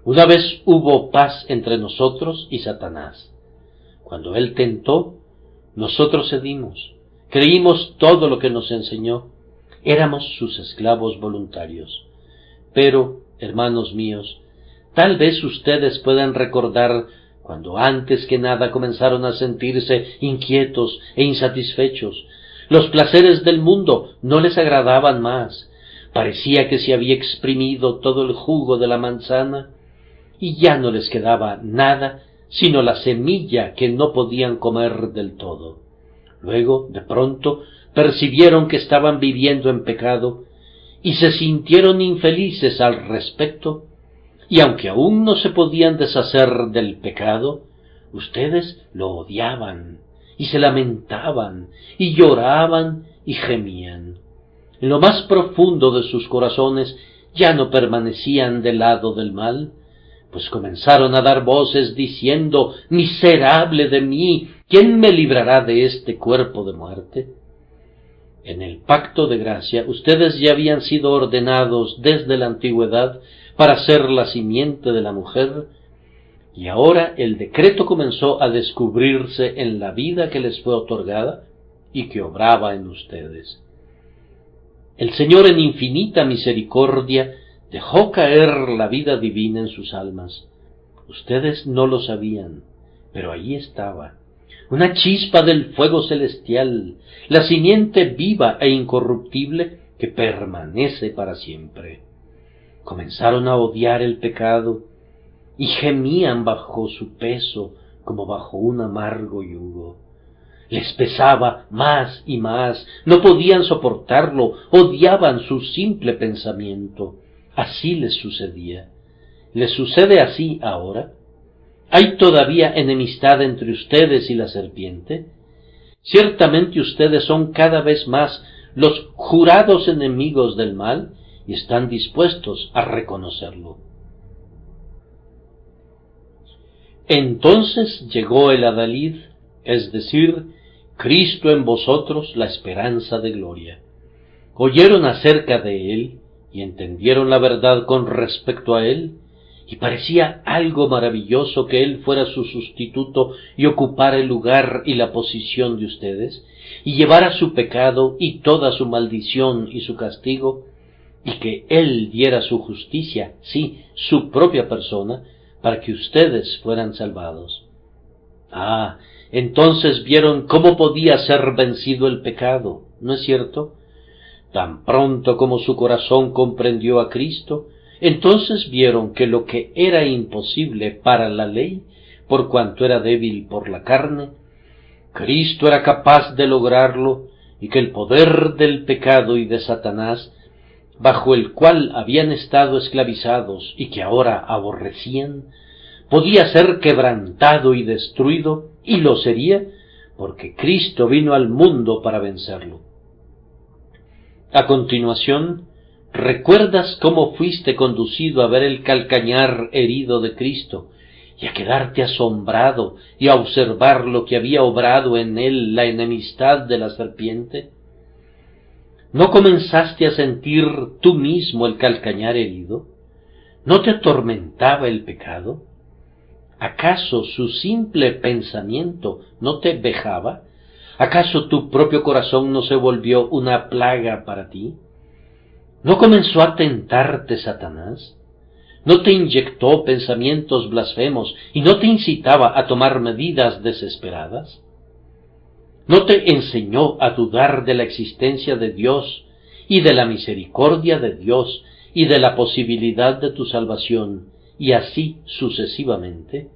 Una vez hubo paz entre nosotros y Satanás. Cuando él tentó, nosotros cedimos, creímos todo lo que nos enseñó, éramos sus esclavos voluntarios. Pero, hermanos míos, tal vez ustedes puedan recordar cuando antes que nada comenzaron a sentirse inquietos e insatisfechos. Los placeres del mundo no les agradaban más. Parecía que se había exprimido todo el jugo de la manzana y ya no les quedaba nada sino la semilla que no podían comer del todo. Luego, de pronto, percibieron que estaban viviendo en pecado y se sintieron infelices al respecto, y aunque aún no se podían deshacer del pecado, ustedes lo odiaban y se lamentaban y lloraban y gemían. En lo más profundo de sus corazones ya no permanecían del lado del mal, pues comenzaron a dar voces diciendo: «Miserable de mí, ¿quién me librará de este cuerpo de muerte?». En el pacto de gracia ustedes ya habían sido ordenados desde la antigüedad para ser la simiente de la mujer, y ahora el decreto comenzó a descubrirse en la vida que les fue otorgada y que obraba en ustedes. El Señor, en infinita misericordia, dejó caer la vida divina en sus almas. Ustedes no lo sabían, pero allí estaba, una chispa del fuego celestial, la simiente viva e incorruptible que permanece para siempre. Comenzaron a odiar el pecado y gemían bajo su peso como bajo un amargo yugo. Les pesaba más y más, no podían soportarlo, odiaban su simple pensamiento. Así les sucedía. ¿Les sucede así ahora? ¿Hay todavía enemistad entre ustedes y la serpiente? Ciertamente ustedes son cada vez más los jurados enemigos del mal y están dispuestos a reconocerlo. Entonces llegó el adalid, es decir, Cristo en vosotros, la esperanza de gloria. Oyeron acerca de él y entendieron la verdad con respecto a él, y parecía algo maravilloso que él fuera su sustituto y ocupara el lugar y la posición de ustedes, y llevara su pecado y toda su maldición y su castigo, y que él diera su justicia, sí, su propia persona, para que ustedes fueran salvados. Entonces vieron cómo podía ser vencido el pecado, ¿no es cierto? Tan pronto como su corazón comprendió a Cristo, entonces vieron que lo que era imposible para la ley, por cuanto era débil por la carne, Cristo era capaz de lograrlo, y que el poder del pecado y de Satanás, bajo el cual habían estado esclavizados y que ahora aborrecían, podía ser quebrantado y destruido, y lo sería, porque Cristo vino al mundo para vencerlo. A continuación, ¿recuerdas cómo fuiste conducido a ver el calcañar herido de Cristo, y a quedarte asombrado y a observar lo que había obrado en él la enemistad de la serpiente? ¿No comenzaste a sentir tú mismo el calcañar herido? ¿No te atormentaba el pecado? ¿Acaso su simple pensamiento no te vejaba? ¿Acaso tu propio corazón no se volvió una plaga para ti? ¿No comenzó a tentarte Satanás? ¿No te inyectó pensamientos blasfemos y no te incitaba a tomar medidas desesperadas? ¿No te enseñó a dudar de la existencia de Dios y de la misericordia de Dios y de la posibilidad de tu salvación, y así sucesivamente?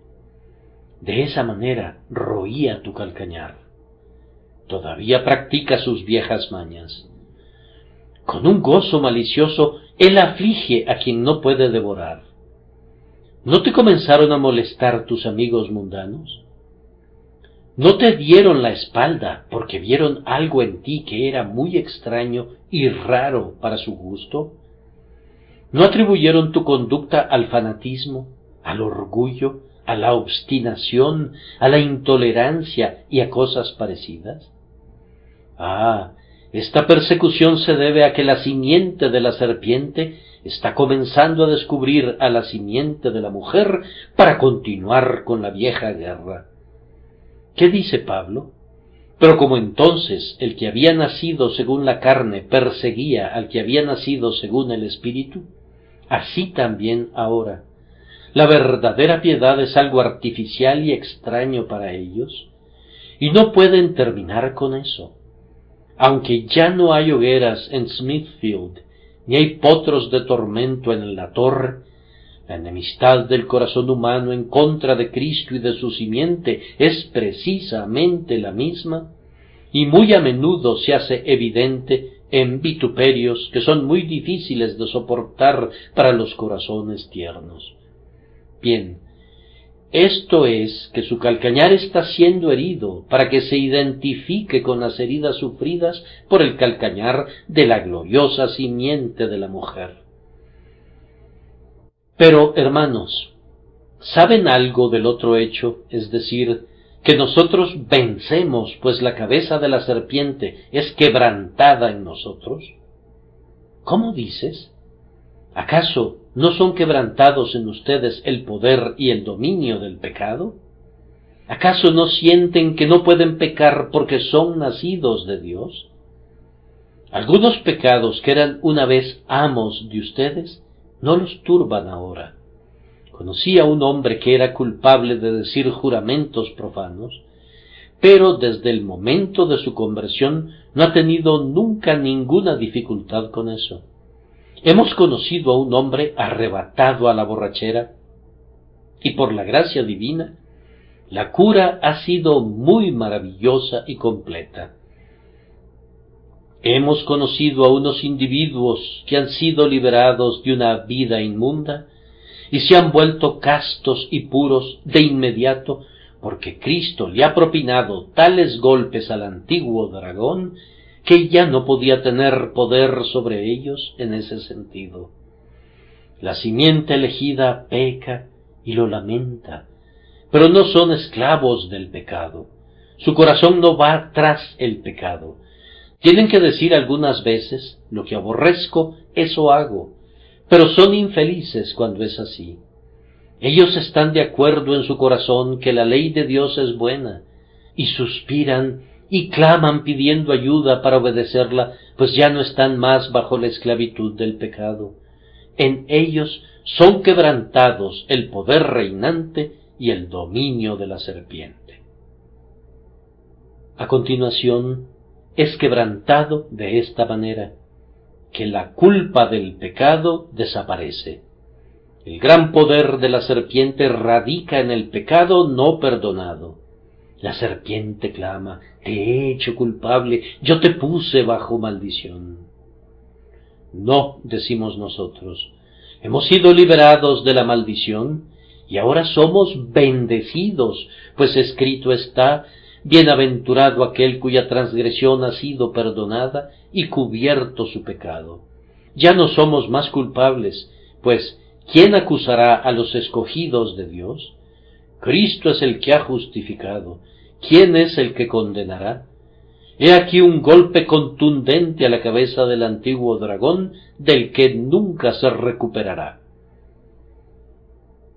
De esa manera roía tu calcañar. Todavía practica sus viejas mañas. Con un gozo malicioso, él aflige a quien no puede devorar. ¿No te comenzaron a molestar tus amigos mundanos? No te dieron la espalda porque vieron algo en ti que era muy extraño y raro para su gusto. No atribuyeron tu conducta al fanatismo, al orgullo, a la obstinación, a la intolerancia y a cosas parecidas. Esta persecución se debe a que la simiente de la serpiente está comenzando a descubrir a la simiente de la mujer para continuar con la vieja guerra. ¿Qué dice Pablo? Pero como entonces el que había nacido según la carne perseguía al que había nacido según el Espíritu, así también ahora. La verdadera piedad es algo artificial y extraño para ellos, y no pueden terminar con eso. Aunque ya no hay hogueras en Smithfield, ni hay potros de tormento en la torre, la enemistad del corazón humano en contra de Cristo y de su simiente es precisamente la misma, y muy a menudo se hace evidente en vituperios que son muy difíciles de soportar para los corazones tiernos. Bien, esto es que su calcañar está siendo herido para que se identifique con las heridas sufridas por el calcañar de la gloriosa simiente de la mujer. Pero, hermanos, ¿saben algo del otro hecho? Es decir, que nosotros vencemos, pues la cabeza de la serpiente es quebrantada en nosotros. ¿Cómo dices? ¿Acaso no son quebrantados en ustedes el poder y el dominio del pecado? ¿Acaso no sienten que no pueden pecar porque son nacidos de Dios? Algunos pecados que eran una vez amos de ustedes no los turban ahora. Conocí a un hombre que era culpable de decir juramentos profanos, pero desde el momento de su conversión no ha tenido nunca ninguna dificultad con eso. Hemos conocido a un hombre arrebatado a la borrachera, y por la gracia divina, la cura ha sido muy maravillosa y completa. Hemos conocido a unos individuos que han sido liberados de una vida inmunda y se han vuelto castos y puros de inmediato porque Cristo le ha propinado tales golpes al antiguo dragón que ya no podía tener poder sobre ellos en ese sentido. La simiente elegida peca y lo lamenta, pero no son esclavos del pecado. Su corazón no va tras el pecado. Tienen que decir algunas veces, lo que aborrezco, eso hago, pero son infelices cuando es así. Ellos están de acuerdo en su corazón que la ley de Dios es buena, y suspiran y claman pidiendo ayuda para obedecerla, pues ya no están más bajo la esclavitud del pecado. En ellos son quebrantados el poder reinante y el dominio de la serpiente. A continuación, es quebrantado de esta manera, que la culpa del pecado desaparece. El gran poder de la serpiente radica en el pecado no perdonado. La serpiente clama, te he hecho culpable, yo te puse bajo maldición. No, decimos nosotros, hemos sido liberados de la maldición y ahora somos bendecidos, pues escrito está, bienaventurado aquel cuya transgresión ha sido perdonada y cubierto su pecado. Ya no somos más culpables, pues ¿quién acusará a los escogidos de Dios? Cristo es el que ha justificado. ¿Quién es el que condenará? He aquí un golpe contundente a la cabeza del antiguo dragón, del que nunca se recuperará.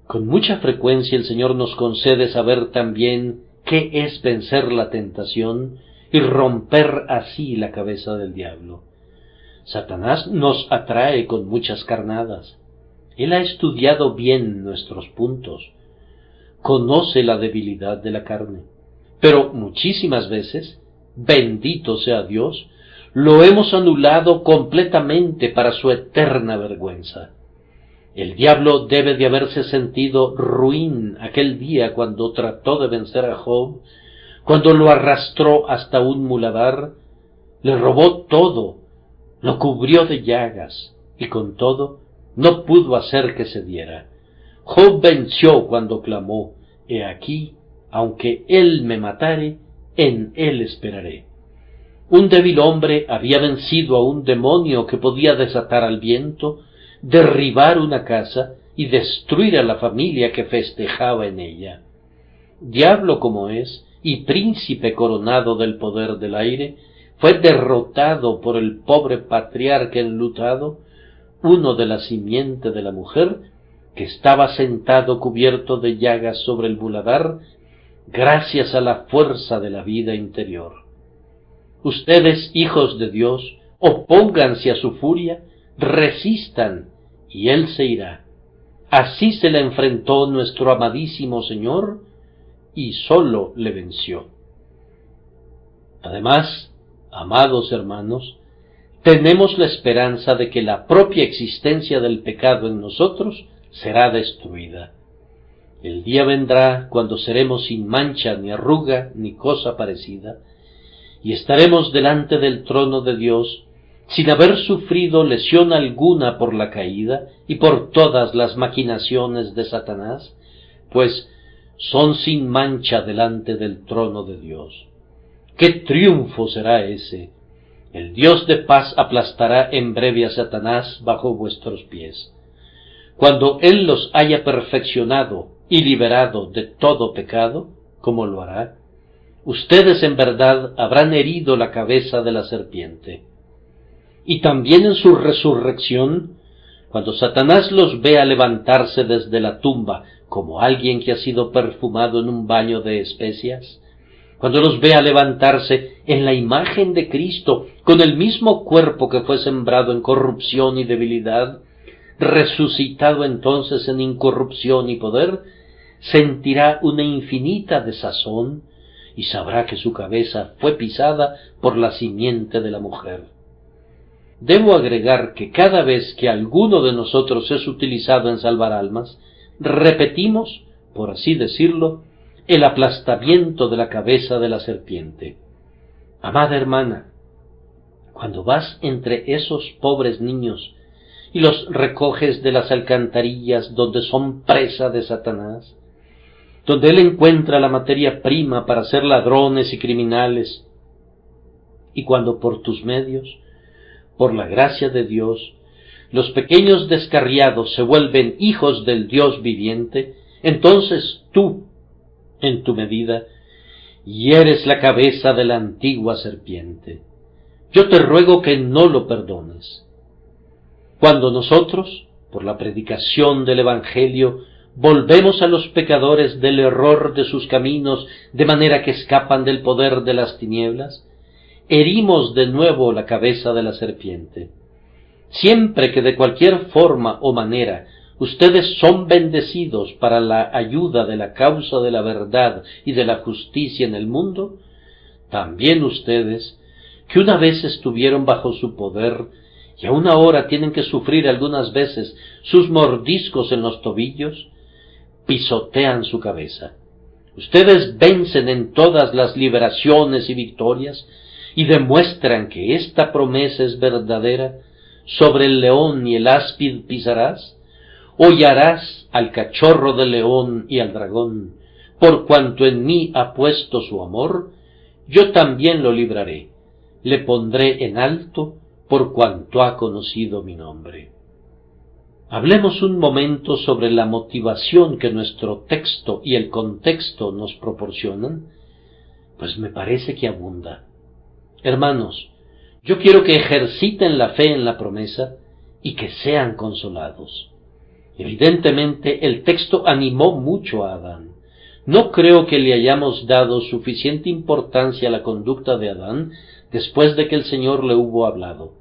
Con mucha frecuencia el Señor nos concede saber también qué es vencer la tentación y romper así la cabeza del diablo. Satanás nos atrae con muchas carnadas. Él ha estudiado bien nuestros puntos, conoce la debilidad de la carne, pero muchísimas veces, bendito sea Dios, lo hemos anulado completamente para su eterna vergüenza. El diablo debe de haberse sentido ruin aquel día cuando trató de vencer a Job, cuando lo arrastró hasta un muladar, le robó todo, lo cubrió de llagas, y con todo no pudo hacer que cediera. Job venció cuando clamó, he aquí, aunque él me matare, en él esperaré. Un débil hombre había vencido a un demonio que podía desatar al viento, derribar una casa y destruir a la familia que festejaba en ella. Diablo como es, y príncipe coronado del poder del aire, fue derrotado por el pobre patriarca enlutado, uno de la simiente de la mujer, que estaba sentado cubierto de llagas sobre el muladar, gracias a la fuerza de la vida interior. Ustedes, hijos de Dios, opónganse a su furia, resistan, y él se irá. Así se le enfrentó nuestro amadísimo Señor, y sólo le venció. Además, amados hermanos, tenemos la esperanza de que la propia existencia del pecado en nosotros será destruida. El día vendrá cuando seremos sin mancha, ni arruga, ni cosa parecida, y estaremos delante del trono de Dios, sin haber sufrido lesión alguna por la caída y por todas las maquinaciones de Satanás, pues son sin mancha delante del trono de Dios. ¡Qué triunfo será ese! El Dios de paz aplastará en breve a Satanás bajo vuestros pies. Cuando Él los haya perfeccionado y liberado de todo pecado, ¿cómo lo hará? Ustedes en verdad habrán herido la cabeza de la serpiente. Y también en su resurrección, cuando Satanás los vea levantarse desde la tumba como alguien que ha sido perfumado en un baño de especias, cuando los vea levantarse en la imagen de Cristo, con el mismo cuerpo que fue sembrado en corrupción y debilidad, resucitado entonces en incorrupción y poder, sentirá una infinita desazón y sabrá que su cabeza fue pisada por la simiente de la mujer. Debo agregar que cada vez que alguno de nosotros es utilizado en salvar almas, repetimos, por así decirlo, el aplastamiento de la cabeza de la serpiente. Amada hermana, cuando vas entre esos pobres niños y los recoges de las alcantarillas donde son presa de Satanás, donde él encuentra la materia prima para ser ladrones y criminales, y cuando por tus medios, por la gracia de Dios, los pequeños descarriados se vuelven hijos del Dios viviente, entonces tú, en tu medida, hieres la cabeza de la antigua serpiente. Yo te ruego que no lo perdones. Cuando nosotros, por la predicación del Evangelio, volvemos a los pecadores del error de sus caminos, de manera que escapan del poder de las tinieblas, herimos de nuevo la cabeza de la serpiente. Siempre que de cualquier forma o manera ustedes son bendecidos para la ayuda de la causa de la verdad y de la justicia en el mundo, también ustedes, que una vez estuvieron bajo su poder y aún ahora tienen que sufrir algunas veces sus mordiscos en los tobillos, pisotean su cabeza. Ustedes vencen en todas las liberaciones y victorias y demuestran que esta promesa es verdadera: sobre el león y el áspid pisarás, hollarás al cachorro del león y al dragón. Por cuanto en mí ha puesto su amor, yo también lo libraré, le pondré en alto por cuanto ha conocido mi nombre. Hablemos un momento sobre la motivación que nuestro texto y el contexto nos proporcionan, pues me parece que abunda. Hermanos, yo quiero que ejerciten la fe en la promesa y que sean consolados. Evidentemente, el texto animó mucho a Adán. No creo que le hayamos dado suficiente importancia a la conducta de Adán después de que el Señor le hubo hablado.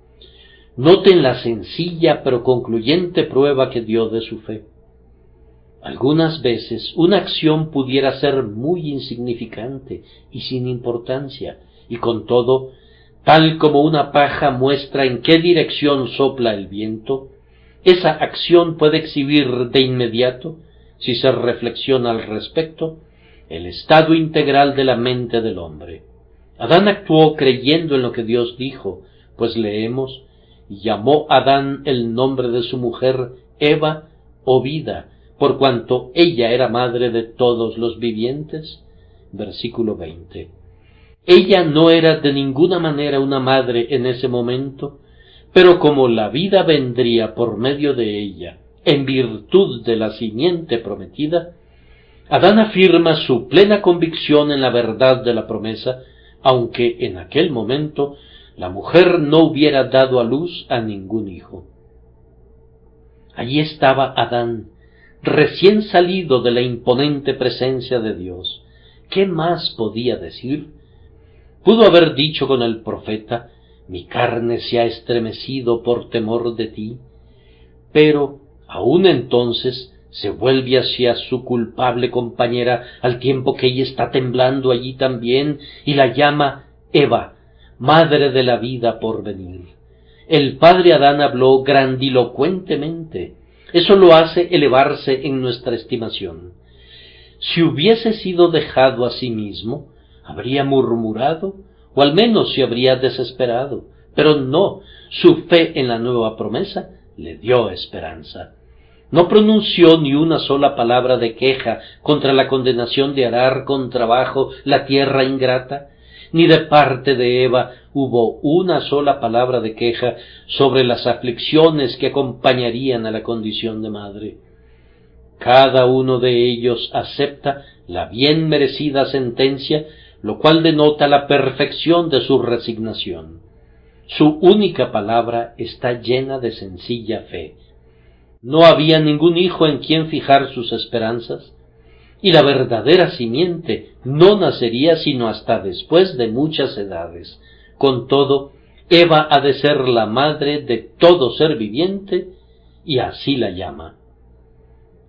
Noten la sencilla pero concluyente prueba que dio de su fe. Algunas veces una acción pudiera ser muy insignificante y sin importancia, y con todo, tal como una paja muestra en qué dirección sopla el viento, esa acción puede exhibir de inmediato, si se reflexiona al respecto, el estado integral de la mente del hombre. Adán actuó creyendo en lo que Dios dijo, pues leemos: y llamó Adán el nombre de su mujer Eva o vida, por cuanto ella era madre de todos los vivientes. versículo 20. Ella no era de ninguna manera una madre en ese momento, pero como la vida vendría por medio de ella, en virtud de la simiente prometida, Adán afirma su plena convicción en la verdad de la promesa, aunque en aquel momento la mujer no hubiera dado a luz a ningún hijo. Allí estaba Adán, recién salido de la imponente presencia de Dios. ¿Qué más podía decir? Pudo haber dicho con el profeta: mi carne se ha estremecido por temor de ti, pero aún entonces se vuelve hacia su culpable compañera al tiempo que ella está temblando allí también y la llama Eva, madre de la vida por venir. El padre Adán habló grandilocuentemente. Eso lo hace elevarse en nuestra estimación. Si hubiese sido dejado a sí mismo, habría murmurado, o al menos se habría desesperado, pero no, su fe en la nueva promesa le dio esperanza. No pronunció ni una sola palabra de queja contra la condenación de arar con trabajo la tierra ingrata, ni de parte de Eva hubo una sola palabra de queja sobre las aflicciones que acompañarían a la condición de madre. Cada uno de ellos acepta la bien merecida sentencia, lo cual denota la perfección de su resignación. Su única palabra está llena de sencilla fe. No había ningún hijo en quien fijar sus esperanzas, y la verdadera simiente no nacería sino hasta después de muchas edades. Con todo, Eva ha de ser la madre de todo ser viviente, y así la llama.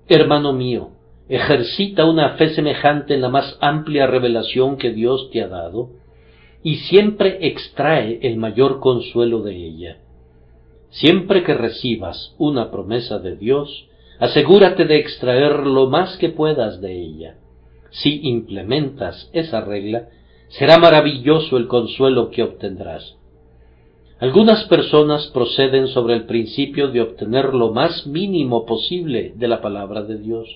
Hermano mío, ejercita una fe semejante en la más amplia revelación que Dios te ha dado, y siempre extrae el mayor consuelo de ella. Siempre que recibas una promesa de Dios, asegúrate de extraer lo más que puedas de ella. Si implementas esa regla, será maravilloso el consuelo que obtendrás. Algunas personas proceden sobre el principio de obtener lo más mínimo posible de la palabra de Dios.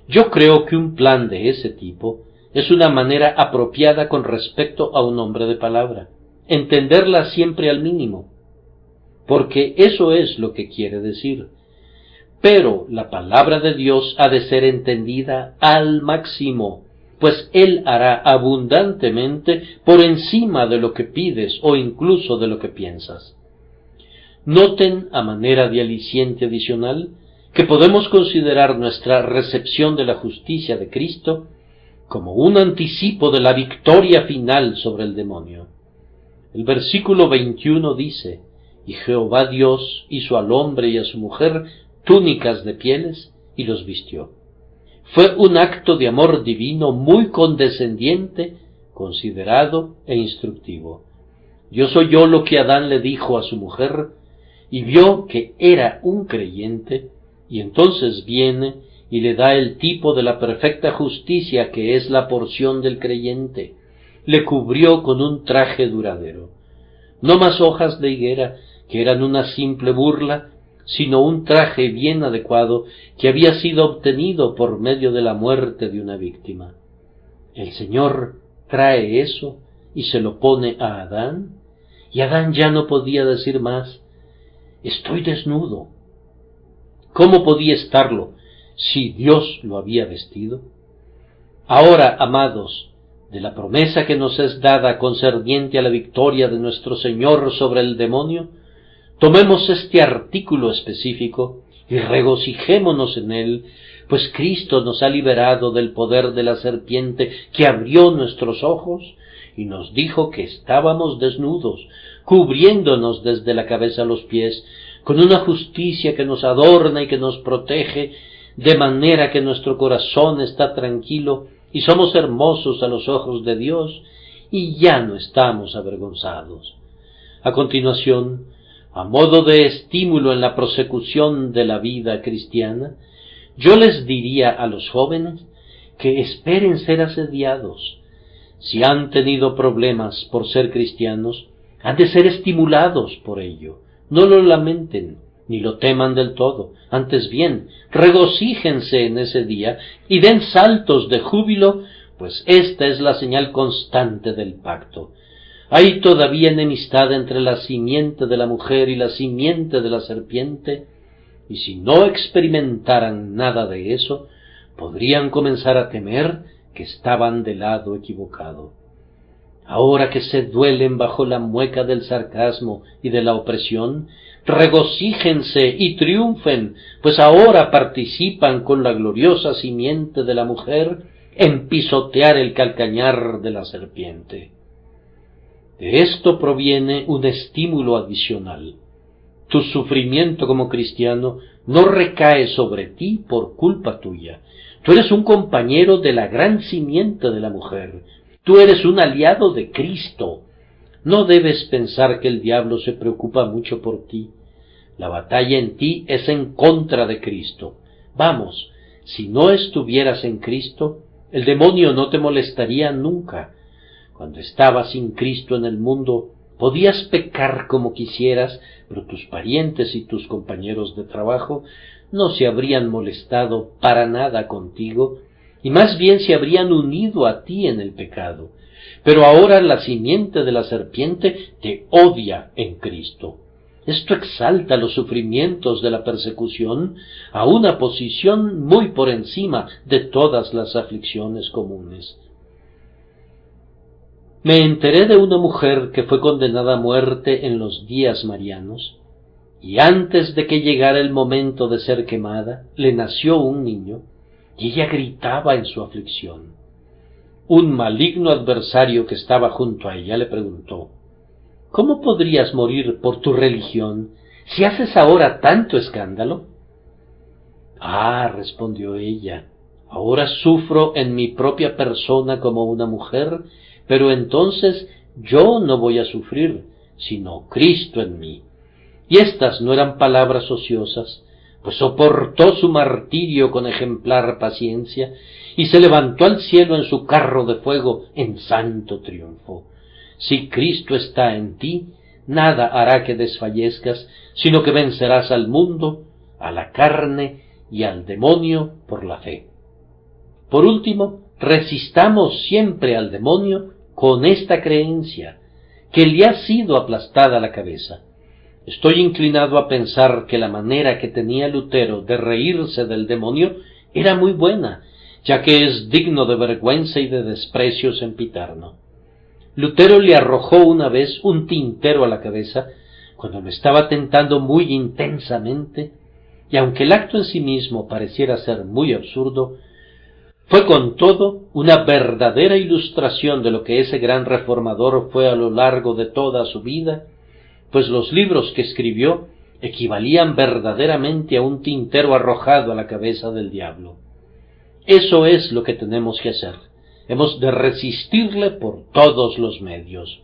Yo creo que un plan de ese tipo es una manera apropiada con respecto a un hombre de palabra, entenderla siempre al mínimo, porque eso es lo que quiere decir. Pero la palabra de Dios ha de ser entendida al máximo, pues Él hará abundantemente por encima de lo que pides o incluso de lo que piensas. Noten, a manera de aliciente adicional, que podemos considerar nuestra recepción de la justicia de Cristo como un anticipo de la victoria final sobre el demonio. El versículo 21 dice: y Jehová Dios hizo al hombre y a su mujer túnicas de pieles y los vistió. Fue un acto de amor divino muy condescendiente, considerado e instructivo. Dios oyó lo que Adán le dijo a su mujer y vio que era un creyente, y entonces viene y le da el tipo de la perfecta justicia que es la porción del creyente. Le cubrió con un traje duradero. No más hojas de higuera, que eran una simple burla, sino un traje bien adecuado que había sido obtenido por medio de la muerte de una víctima. El Señor trae eso y se lo pone a Adán, y Adán ya no podía decir más: estoy desnudo. ¿Cómo podía estarlo si Dios lo había vestido? Ahora, amados, de la promesa que nos es dada concerniente a la victoria de nuestro Señor sobre el demonio, tomemos este artículo específico y regocijémonos en él, pues Cristo nos ha liberado del poder de la serpiente que abrió nuestros ojos y nos dijo que estábamos desnudos, cubriéndonos desde la cabeza a los pies, con una justicia que nos adorna y que nos protege, de manera que nuestro corazón está tranquilo y somos hermosos a los ojos de Dios y ya no estamos avergonzados. A continuación, a modo de estímulo en la prosecución de la vida cristiana, yo les diría a los jóvenes que esperen ser asediados. Si han tenido problemas por ser cristianos, han de ser estimulados por ello. No lo lamenten, ni lo teman del todo. Antes bien, regocíjense en ese día y den saltos de júbilo, pues esta es la señal constante del pacto. Hay todavía enemistad entre la simiente de la mujer y la simiente de la serpiente, y si no experimentaran nada de eso, podrían comenzar a temer que estaban del lado equivocado. Ahora que se duelen bajo la mueca del sarcasmo y de la opresión, regocíjense y triunfen, pues ahora participan con la gloriosa simiente de la mujer en pisotear el calcañar de la serpiente. De esto proviene un estímulo adicional. Tu sufrimiento como cristiano no recae sobre ti por culpa tuya. Tú eres un compañero de la gran simiente de la mujer. Tú eres un aliado de Cristo. No debes pensar que el diablo se preocupa mucho por ti. La batalla en ti es en contra de Cristo. Vamos, si no estuvieras en Cristo, el demonio no te molestaría nunca. Cuando estabas sin Cristo en el mundo, podías pecar como quisieras, pero tus parientes y tus compañeros de trabajo no se habrían molestado para nada contigo, y más bien se habrían unido a ti en el pecado. Pero ahora la simiente de la serpiente te odia en Cristo. Esto exalta los sufrimientos de la persecución a una posición muy por encima de todas las aflicciones comunes. Me enteré de una mujer que fue condenada a muerte en los días marianos, y antes de que llegara el momento de ser quemada, le nació un niño, y ella gritaba en su aflicción. Un maligno adversario que estaba junto a ella le preguntó: ¿Cómo podrías morir por tu religión si haces ahora tanto escándalo? Ah, respondió ella, ahora sufro en mi propia persona como una mujer, pero entonces yo no voy a sufrir, sino Cristo en mí. Y estas no eran palabras ociosas, pues soportó su martirio con ejemplar paciencia y se levantó al cielo en su carro de fuego en santo triunfo. Si Cristo está en ti, nada hará que desfallezcas, sino que vencerás al mundo, a la carne y al demonio por la fe. Por último, resistamos siempre al demonio con esta creencia, que le ha sido aplastada la cabeza. Estoy inclinado a pensar que la manera que tenía Lutero de reírse del demonio era muy buena, ya que es digno de vergüenza y de desprecio sempiterno. Lutero le arrojó una vez un tintero a la cabeza cuando lo estaba tentando muy intensamente, y aunque el acto en sí mismo pareciera ser muy absurdo, fue con todo una verdadera ilustración de lo que ese gran reformador fue a lo largo de toda su vida, pues los libros que escribió equivalían verdaderamente a un tintero arrojado a la cabeza del diablo. Eso es lo que tenemos que hacer. Hemos de resistirle por todos los medios.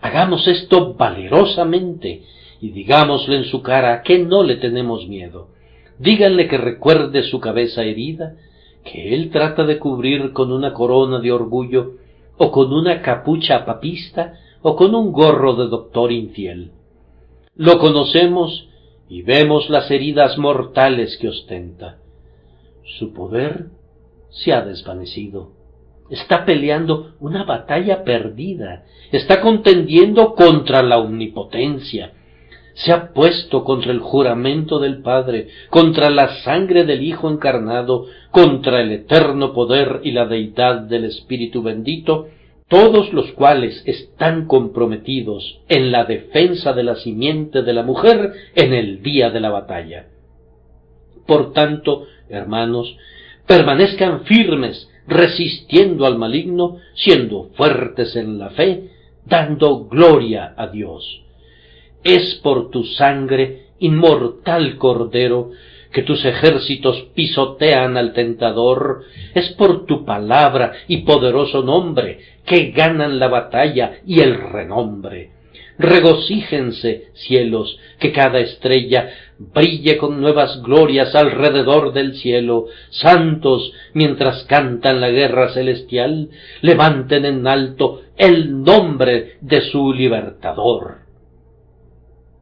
Hagamos esto valerosamente y digámosle en su cara que no le tenemos miedo. Díganle que recuerde su cabeza herida, que él trata de cubrir con una corona de orgullo, o con una capucha papista, o con un gorro de doctor infiel. Lo conocemos y vemos las heridas mortales que ostenta. Su poder se ha desvanecido. Está peleando una batalla perdida. Está contendiendo contra la omnipotencia. Se ha puesto contra el juramento del Padre, contra la sangre del Hijo encarnado, contra el eterno poder y la deidad del Espíritu bendito, todos los cuales están comprometidos en la defensa de la simiente de la mujer en el día de la batalla. Por tanto, hermanos, permanezcan firmes, resistiendo al maligno, siendo fuertes en la fe, dando gloria a Dios. Es por tu sangre, inmortal Cordero, que tus ejércitos pisotean al tentador, es por tu palabra y poderoso nombre que ganan la batalla y el renombre. Regocíjense, cielos, que cada estrella brille con nuevas glorias alrededor del cielo. Santos, mientras cantan la guerra celestial, levanten en alto el nombre de su libertador.